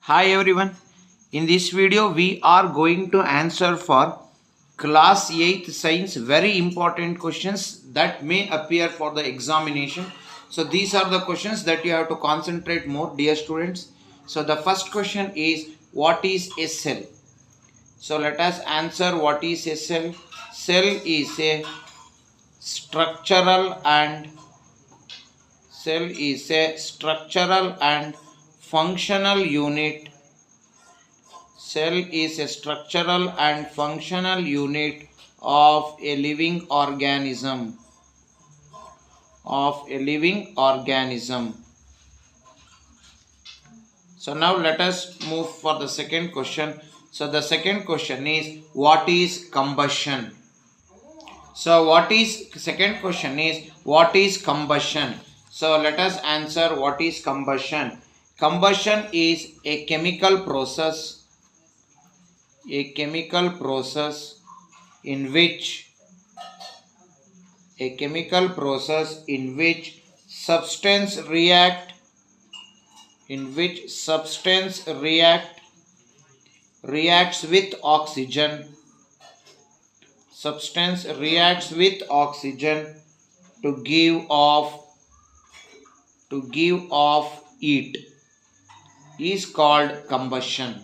Hi everyone. In this video we are going to answer for class 8th science very important questions that may appear for the examination. So these are the questions that you have to concentrate more, dear students. So the first question is, what is a cell? So let us answer what is a cell. Cell is a structural and functional unit. Cell is a structural and functional unit of a living organism. So now let us move for the second question. So the second question is, what is combustion? So second question is, what is combustion? So let us answer what is combustion. Combustion is a chemical process in which substance reacts with oxygen to give off heat is called combustion.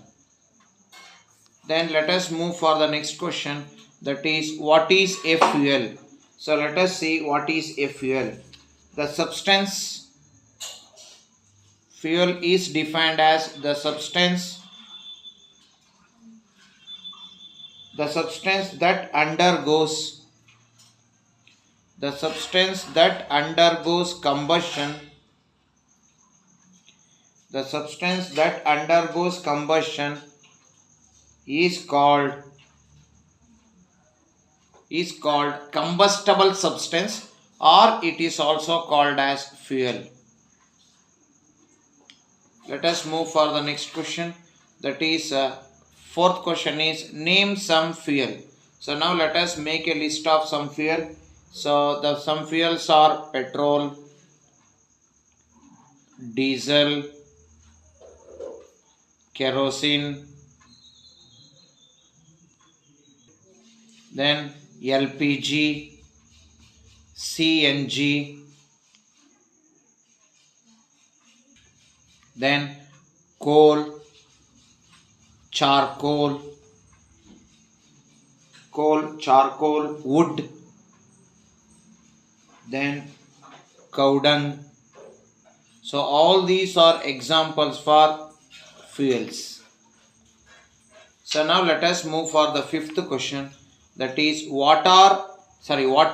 Then let us move for the next question, that is, what is a fuel? So let us see what is a fuel. The substance fuel is defined as the substance that undergoes combustion is called combustible substance, or it is also called as fuel. Let us move for the next question, that is fourth question is, name some fuel. So now let us make a list of some fuel. So the some fuels are petrol, diesel, kerosene, then LPG, CNG, then coal, charcoal, wood, then cow dung. So all these are examples for fuels. So now let us move for the fifth question, that is, what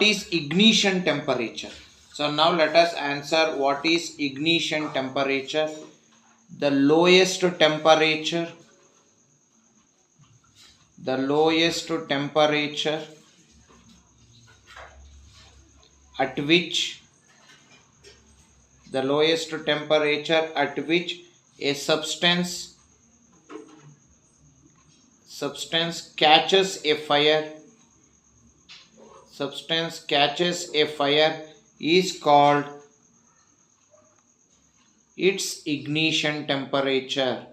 is ignition temperature? So now let us answer what is ignition temperature. The lowest temperature at which a substance catches a fire is called its ignition temperature.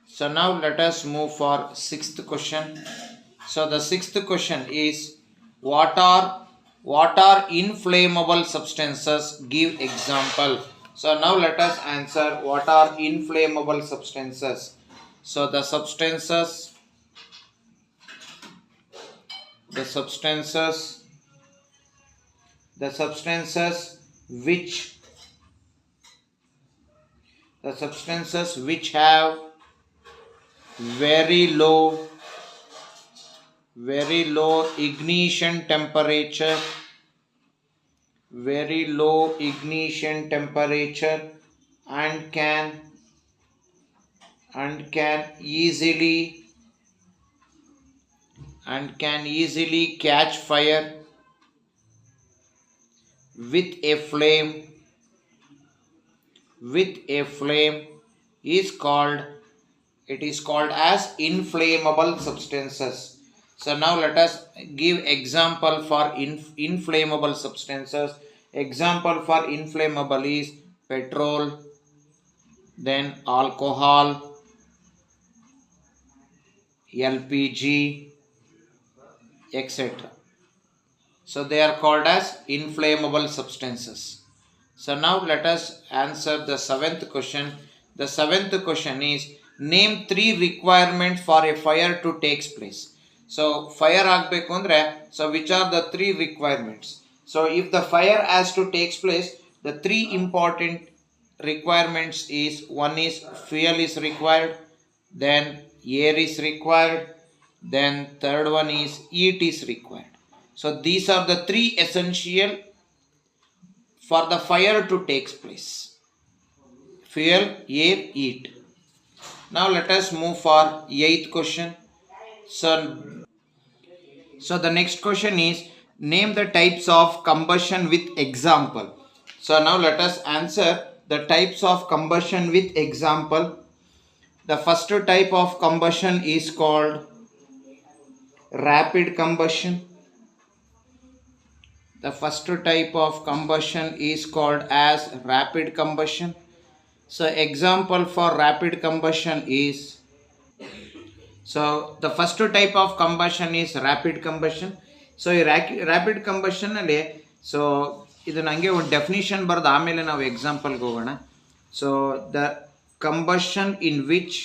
So now let us move for sixth question. So the sixth question is, what are inflammable substances? Give example. So now let us answer what are inflammable substances. So the substances which have very low ignition temperature and can easily catch fire with a flame is called as inflammable substances. So now let us give example for inflammable substances. Example for inflammable is petrol, then alcohol, LPG, etc. So they are called as inflammable substances. So now let us answer the seventh question. The seventh question is, name three requirements for a fire to take place. So fire ಆಗಬೇಕು ಅಂದ್ರೆ, so which are the three requirements? So if the fire has to take place, the three important requirements is, one is fuel is required, then air is required, then third one is heat is required. So these are the three essential for the fire to take place: fuel, air, heat. Now let us move for eighth question. So the next question is, name the types of combustion with example. So now let us answer the types of combustion with example. The first type of combustion is called rapid combustion. The first type of combustion is called as rapid combustion. So example for rapid combustion is, so the first type of combustion is rapid combustion. So ಈ rapid combustion ಅಲ್ಲಿ, so ಇದು ನನಗೆ ಒಂದು definition ಬರೆದು ಆಮೇಲೆ ನಾವು ಎಕ್ಸಾಂಪಲ್ಗೆ ಹೋಗೋಣ. So the combustion in which,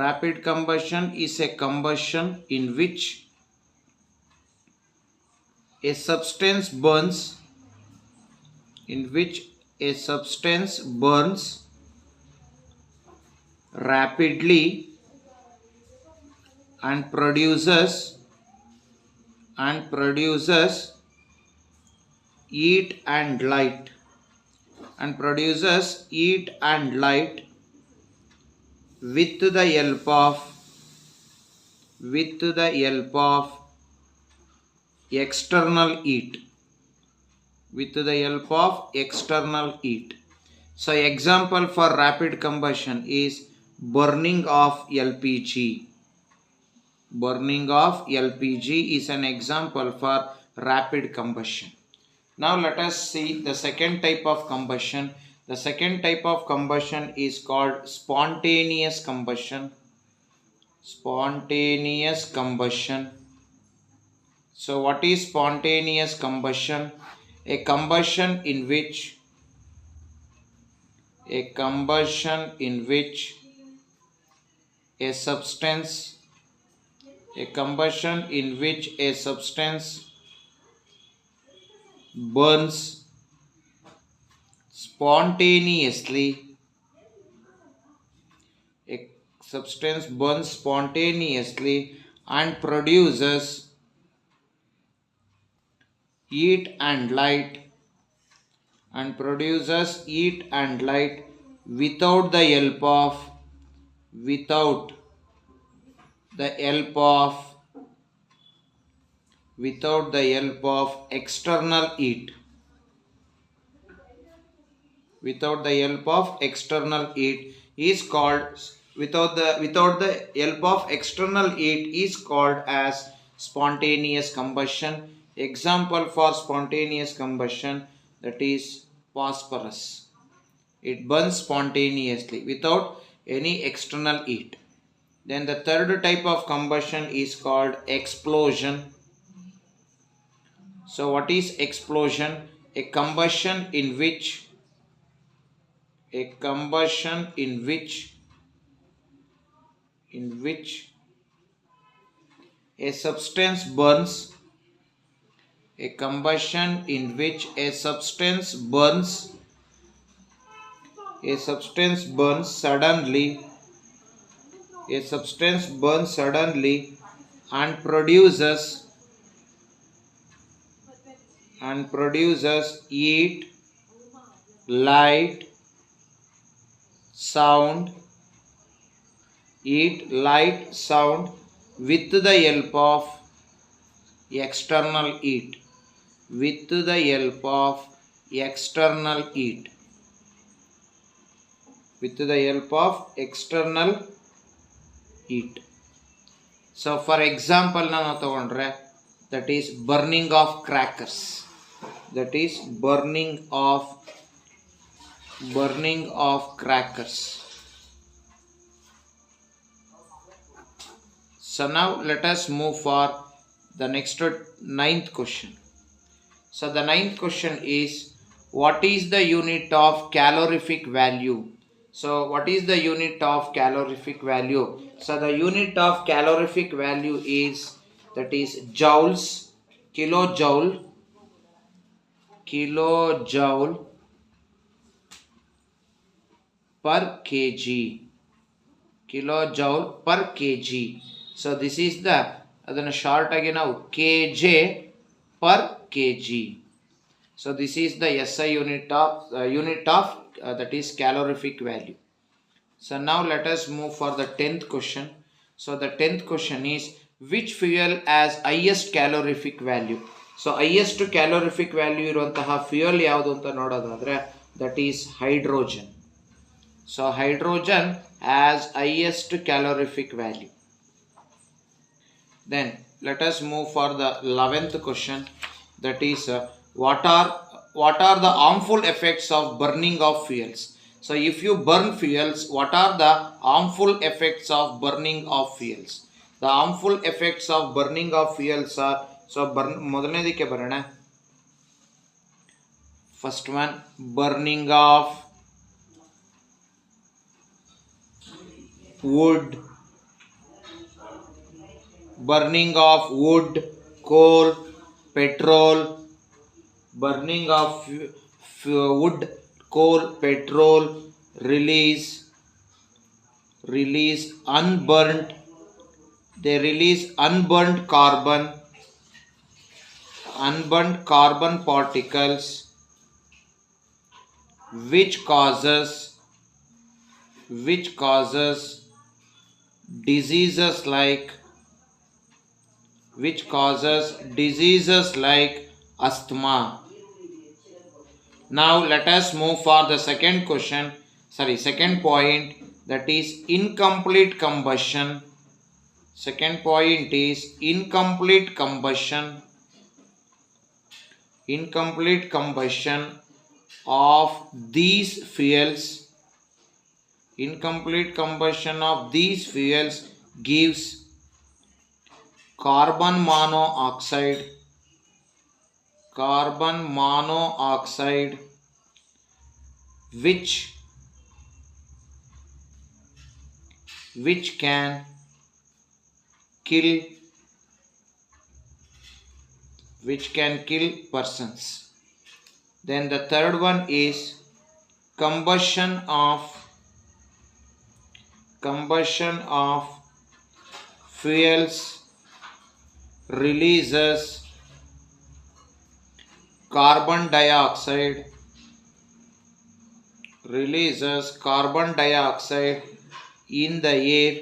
rapid combustion is a combustion in which a substance burns, rapidly and produces heat and light, with the help of external heat. So example for rapid combustion is burning of LPG. Is an example for rapid combustion. Now let us see the second type of combustion. The second type of combustion is called spontaneous combustion. So what is spontaneous combustion? A combustion in which a substance burns spontaneously and produces heat and light without the help of external heat. Is called, without the help of external heat is called as spontaneous combustion. Example for spontaneous combustion, that is phosphorus. It burns spontaneously without any external heat. Then the third type of combustion is called explosion. So what is explosion? A combustion in which a substance burns suddenly and produces heat, light, sound with the help of external heat. So for example, ನಾನು ತಗೊಂಡ್ರೆ, that is burning of crackers. that is burning of crackers. So now let us move for the next ninth question. So the ninth question is, what is the unit of calorific value? So what is the unit of calorific value? So the unit of calorific value is, that is joules, kilojoule per kg, kilojoule per kg. So this is the adana short again now kj per kg. So this is the SI unit of that is calorific value. So now let us move for the 10th question. So the 10th question is, which fuel has highest calorific value? So highest calorific value ಇರುವಂತಹ fuel ಯಾವುದು ಅಂತ ನೋಡೋದಾದ್ರೆ, that is hydrogen. So hydrogen has highest calorific value. Then let us move for the 11th question, that is what are the harmful effects of burning of fuels? So if you burn fuels, what are the harmful effects of burning of fuels? The harmful effects of burning of fuels are, so ಮೊದಲನೇದಕ್ಕೆ ಬರೋಣ. First one, burning of wood, coal, petrol. Burning of wood, coal, petrol release unburnt. They release unburnt carbon particles, which causes diseases like asthma. Now let us move for the second point, that is incomplete combustion. Second point is incomplete combustion of these fuels. Incomplete combustion of these fuels gives carbon monoxide, which can kill persons. Then the third one is combustion of fuels releases carbon dioxide in the air,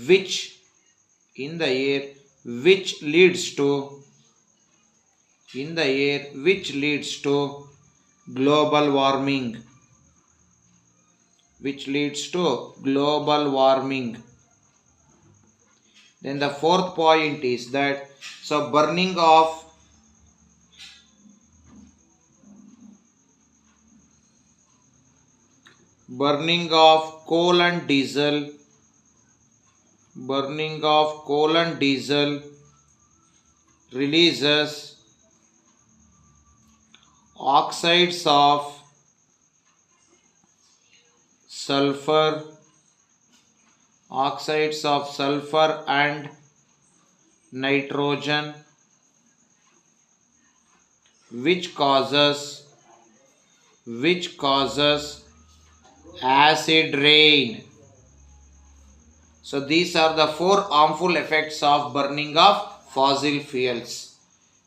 which leads to global warming. Then the fourth point is that, so burning of coal and diesel releases oxides of sulfur and nitrogen, which causes acid rain. So these are the four harmful effects of burning of fossil fuels.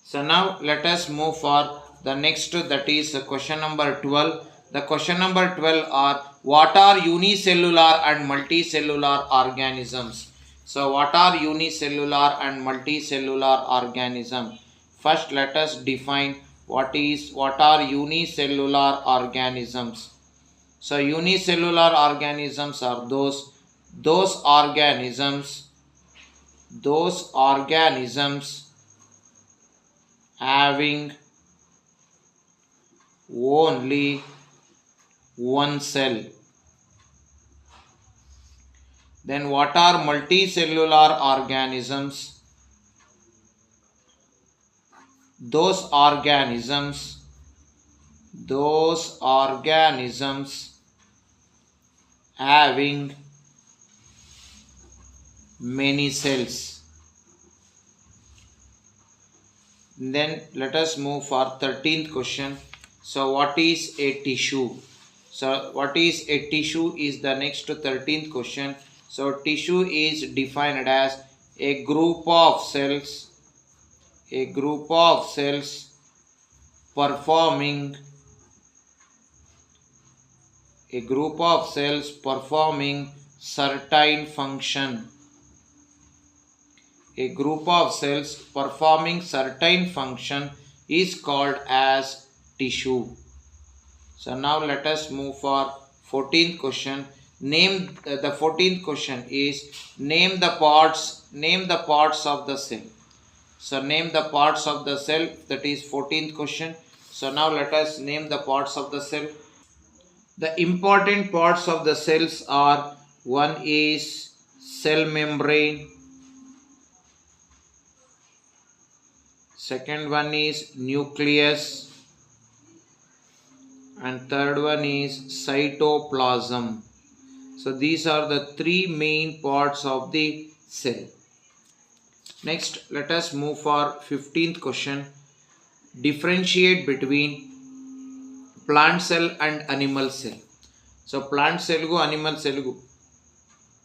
So now let us move for the next, that is question number 12. The question number 12 are, what are unicellular and multicellular organisms? So what are unicellular and multicellular organisms? First let us define what are unicellular organisms. So unicellular organisms are those organisms those organisms having only one cell. Then what are multicellular organisms? Those organisms having many cells. Then let us move for 13th question. So what is a tissue? So what is a tissue is the next 13th question. So tissue is defined as a group of cells performing certain function. A group of cells performing certain function is called as tissue. So now let us move for 14th question. The 14th question is name the parts of the cell. So name the parts of the cell, that is 14th question. So now let us name the parts of the cell. The important parts of the cells are: one is cell membrane, second one is nucleus, and third one is cytoplasm. So these are the three main parts of the cell. Next, let us move for 15th question. Differentiate between plant cell and animal cell. So plant cell gu animal cell gu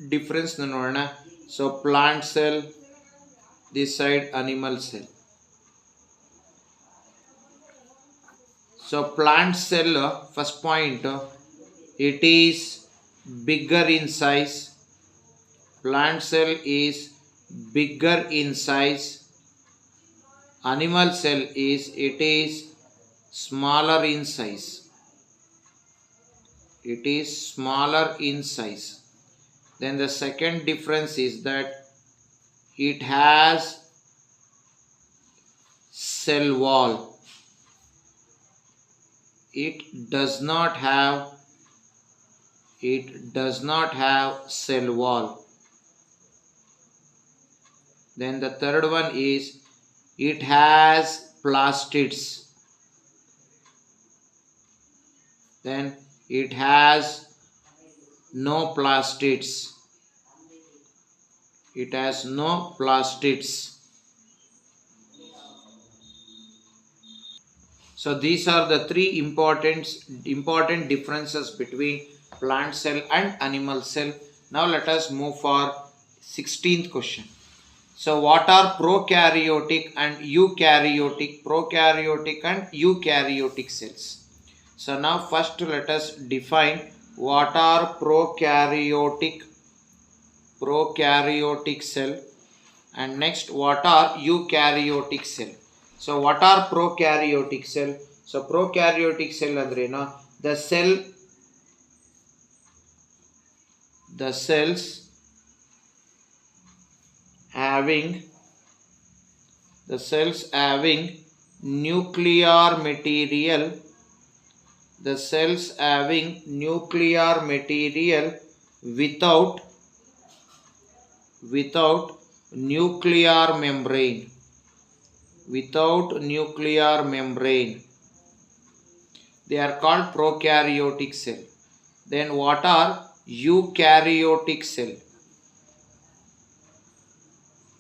difference nodona. So plant cell, this side animal cell. So plant cell, first point, it is bigger in size. Plant cell is bigger in size. Animal cell is smaller in size. It is smaller in size. Then the second difference is that it has cell wall. It does not have cell wall. Then the third one is it has plastids. Then it has no plastids. It has no plastids. So these are the three important differences between plant cell and animal cell. Now let us move for 16th question. So what are prokaryotic and eukaryotic cells? So now first let us define what are prokaryotic cell, and next what are eukaryotic cell. So what are prokaryotic cell? So prokaryotic cell andrena the cells having nuclear material. The cells having nuclear material without nuclear membrane. They are called prokaryotic cell. Then what are eukaryotic cell?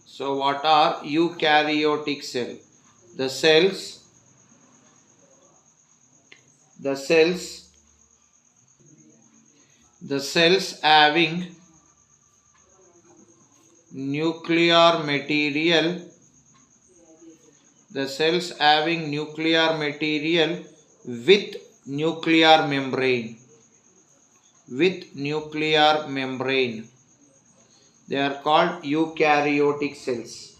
So what are eukaryotic cell? The cells having nuclear material. The cells having nuclear material with nuclear membrane. They are called eukaryotic cells.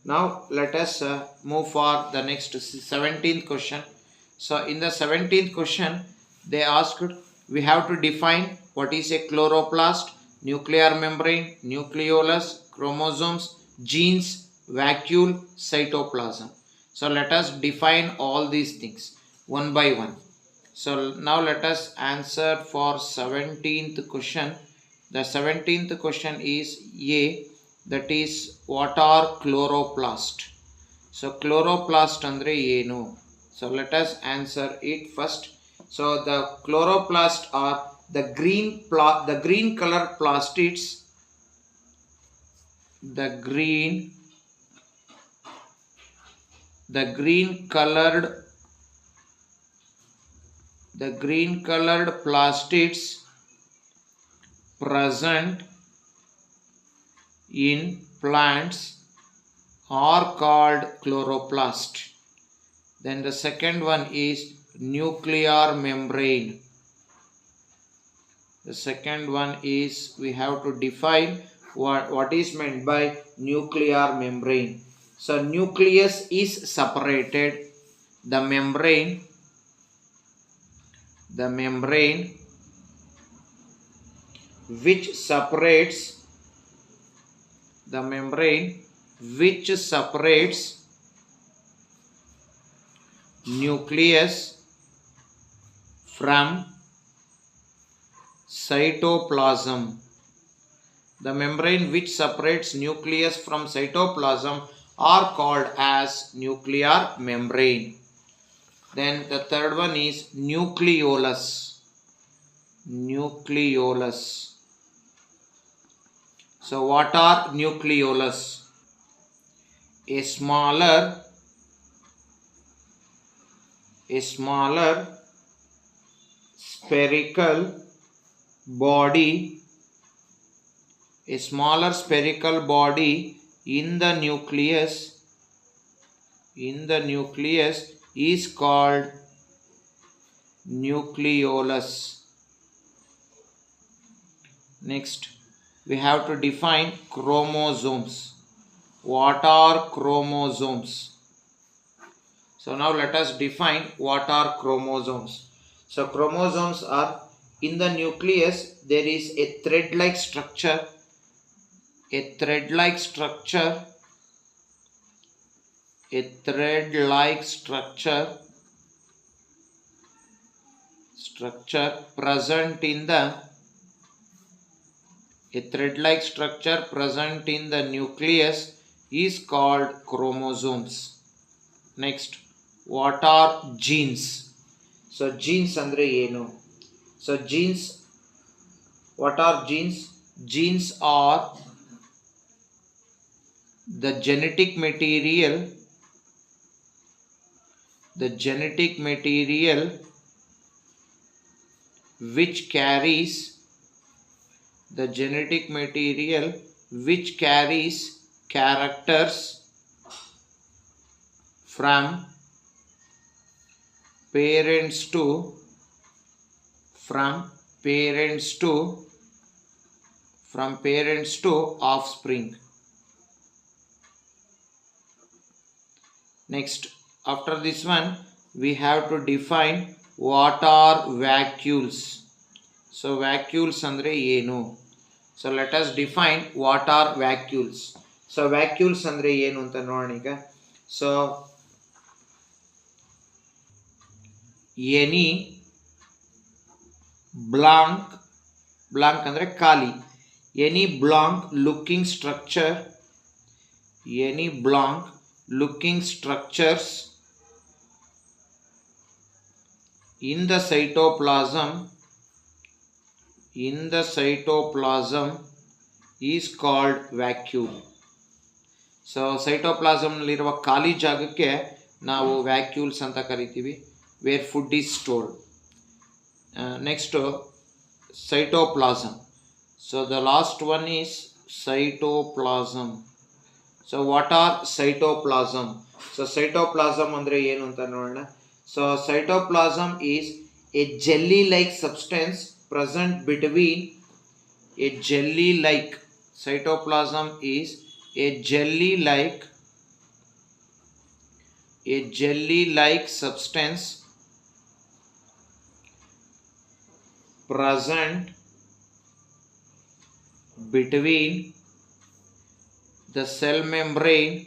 Now let us move for the next 17th question. So in the 17th question they asked, we have to define what is a chloroplast. nuclear membrane, nucleolus, chromosomes, genes, vacuole, cytoplasm. So let us define all these things one by one. So now let us answer for 17th question. The 17th question is A, that is what are chloroplast? So chloroplast andre enu? So let us answer it first. So the chloroplast are the green color plastids, the green colored plastids present in plants are called chloroplast. Then the second one is nuclear membrane. The second one is we have to define what is meant by nuclear membrane. So nucleus is separated, the membrane which separates nucleus from cytoplasm. The membrane which separates nucleus from cytoplasm are called as nuclear membrane. Then the third one is nucleolus. So what are nucleolus? A smaller spherical body in the nucleus is called nucleolus. Next, we have to define chromosomes. What are chromosomes? So now let us define what are chromosomes. So chromosomes are, in the nucleus there is a thread-like structure, present in the nucleus is called chromosomes. Next, what are genes? So genes andre enu? So genes, what are genes? Genes are the genetic material which carries characters from parents to offspring. Next, after this one we have to define what are vacuoles. So vacuoles andre enu? So let us define what are vacuoles. So vacuoles andre enu anta nodona ಈಗ. So any blank andre ಖಾಲಿ, any blank looking structures in the cytoplasm is called vacuole. So cytoplasm ನಲ್ಲಿರುವ ಖಾಲಿ ಜಾಗಕ್ಕೆ ನಾವು vacuoles ಅಂತ ಕರಿತೀವಿ, where food is stored. Next, cytoplasm. So the last one is cytoplasm. So what are cytoplasm? So cytoplasm andre enu anta nodona. So cytoplasm is a jelly-like substance present between cytoplasm is a jelly-like substance present between the cell membrane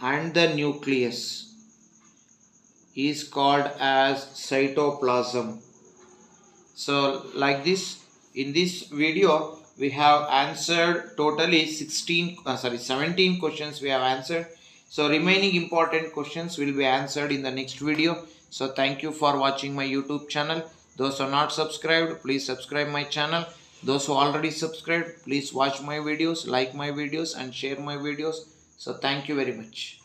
and the nucleus is called as cytoplasm. So like this, in this video we have answered totally 17 questions we have answered. So remaining important questions will be answered in the next video. So thank you for watching my YouTube channel. Those who are not subscribed, please subscribe my channel. Those who already subscribed, please watch my videos, like my videos and share my videos. So thank you very much.